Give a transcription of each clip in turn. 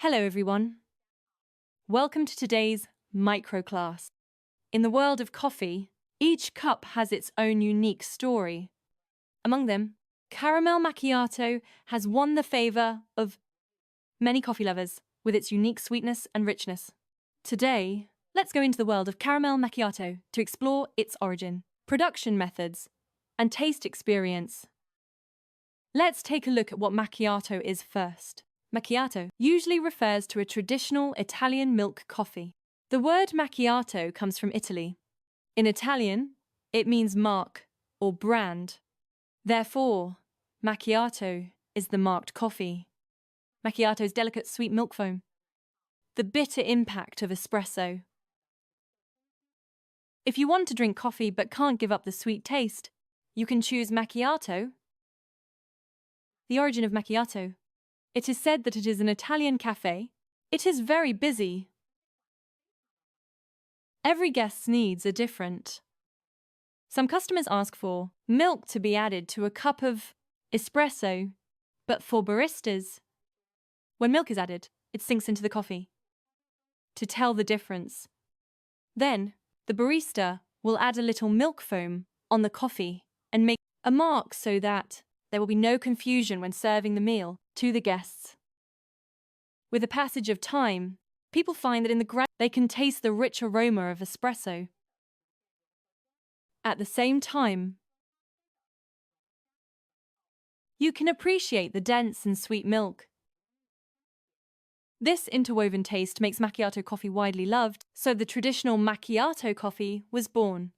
Hello everyone. Welcome to today's micro class. In the world of coffee, each cup has its own unique story. Among them, caramel macchiato has won the favor of many coffee lovers with its unique sweetness and richness. Today, let's go into the world of caramel macchiato to explore its origin, production methods, and taste experience. Let's take a look at what macchiato is first. Macchiato usually refers to a traditional Italian milk coffee. The word macchiato comes from Italy. In Italian, it means mark or brand. Therefore, macchiato is the marked coffee. Macchiato's delicate sweet milk foam. The bitter impact of espresso. If you want to drink coffee but can't give up the sweet taste, you can choose macchiato. The origin of macchiato. It is said that it is an Italian cafe. It is very busy. Every guest's needs are different. Some customers ask for milk to be added to a cup of espresso, but for baristas, when milk is added, it sinks into the coffee. To tell the difference, then the barista will add a little milk foam on the coffee and make a mark so that there will be no confusion when serving the meal to the guests. With the passage of time, people find that in the ground they can taste the rich aroma of espresso. At the same time, you can appreciate the dense and sweet milk. This interwoven taste makes macchiato coffee widely loved, so the traditional macchiato coffee was born.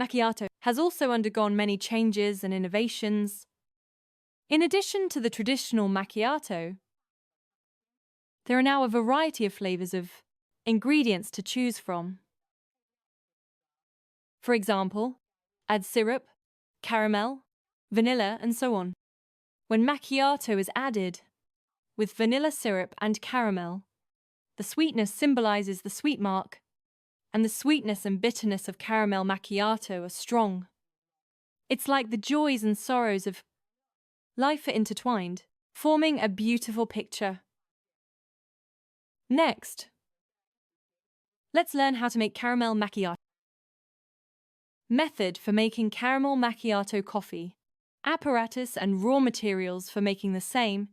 Macchiato has also undergone many changes and innovations. In addition to the traditional macchiato, there are now a variety of flavors of ingredients to choose from. For example, add syrup, caramel, vanilla, and so on. When macchiato is added with vanilla syrup and caramel, the sweetness symbolizes the sweet mark, and the sweetness and bitterness of caramel macchiato are strong. It's like the joys and sorrows of life are intertwined, forming a beautiful picture. Next, let's learn how to make caramel macchiato. Method for making caramel macchiato coffee. Apparatus and raw materials for making the same.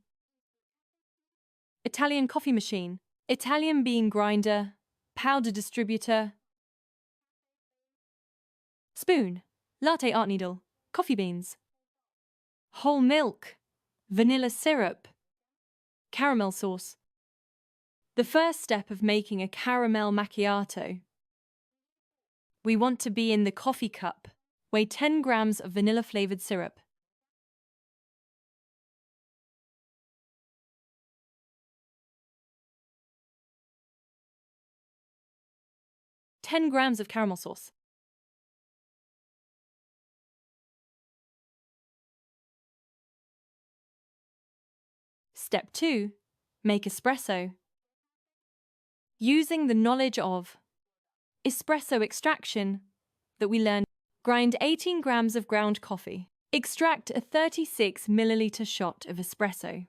Italian coffee machine, Italian bean grinder, powder distributor. Spoon, latte art needle, coffee beans. Whole milk, vanilla syrup, caramel sauce. The first step of making a caramel macchiato. We want to be in the coffee cup. Weigh 10 grams of vanilla-flavored syrup. Ten grams of caramel sauce. Step 2. Make espresso. Using the knowledge of espresso extraction that we learned, grind 18 grams of ground coffee. Extract a 36 milliliter shot of espresso.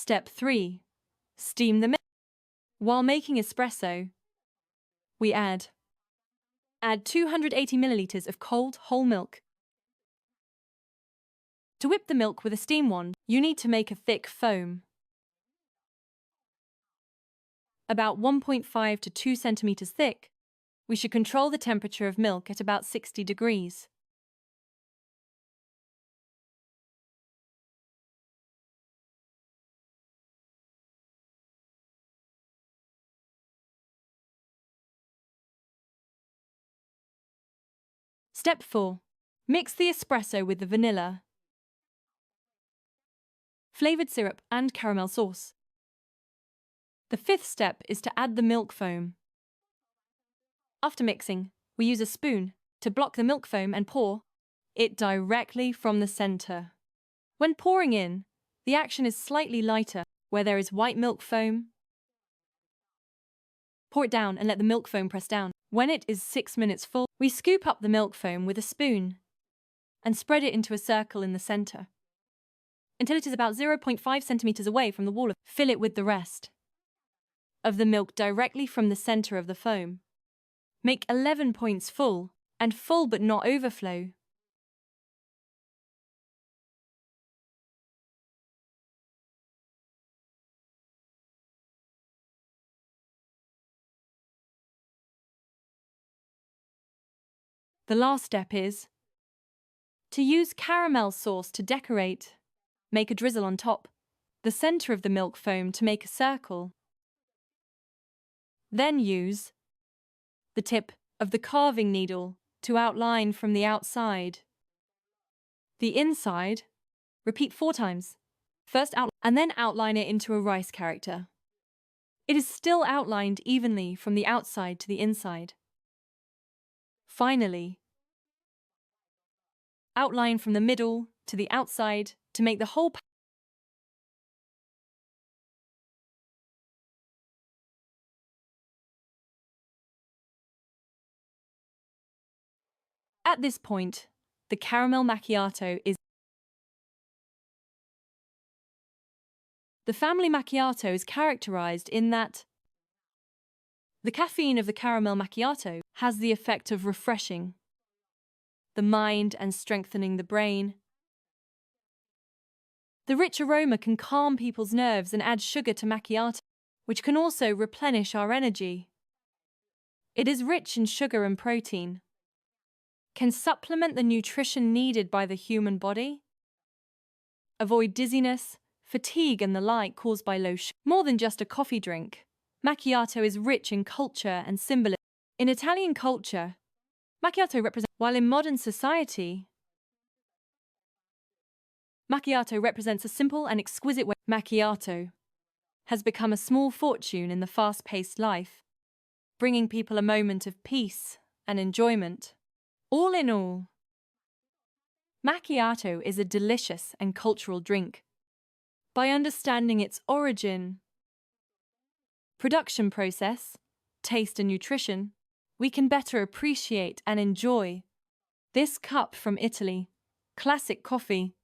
Step 3. Steam the milk. While making espresso, we add Add 280 milliliters of cold, whole milk. To whip the milk with a steam wand, you need to make a thick foam. About 1.5 to 2 centimeters thick. We should control the temperature of milk at about 60 degrees. Step 4. Mix the espresso with the vanilla, flavored syrup and caramel sauce. The fifth step is to add the milk foam. After mixing, we use a spoon to block the milk foam and pour it directly from the center. When pouring in, the action is slightly lighter. Where there is white milk foam, pour it down and let the milk foam press down. When it is 6 minutes full, we scoop up the milk foam with a spoon and spread it into a circle in the center until it is about 0.5 centimeters away from the wall. Fill it with the rest of the milk directly from the center of the foam. Make 11 points full and full but not overflow. The last step is to use caramel sauce to decorate. Make a drizzle on top, the center of the milk foam to make a circle. Then use the tip of the carving needle to outline from the outside. The inside, repeat 4 times. First outline and then outline it into a rice character. It is still outlined evenly from the outside to the inside. Finally, outline from the middle to the outside to make the whole At this point, the caramel macchiato is The family macchiato is characterized in that the caffeine of the caramel macchiato has the effect of refreshing the mind and strengthening the brain. The rich aroma can calm people's nerves and add sugar to macchiato, which can also replenish our energy. It is rich in sugar and protein, can supplement the nutrition needed by the human body, avoid dizziness, fatigue and the like caused by low sugar. More than just a coffee drink, macchiato is rich in culture and symbolism. In Italian culture, macchiato represents, while in modern society, macchiato represents a simple and exquisite way. Macchiato has become a small fortune in the fast-paced life, bringing people a moment of peace and enjoyment. All in all, macchiato is a delicious and cultural drink. By understanding its origin, production process, taste and nutrition, we can better appreciate and enjoy this cup from Italy, classic coffee.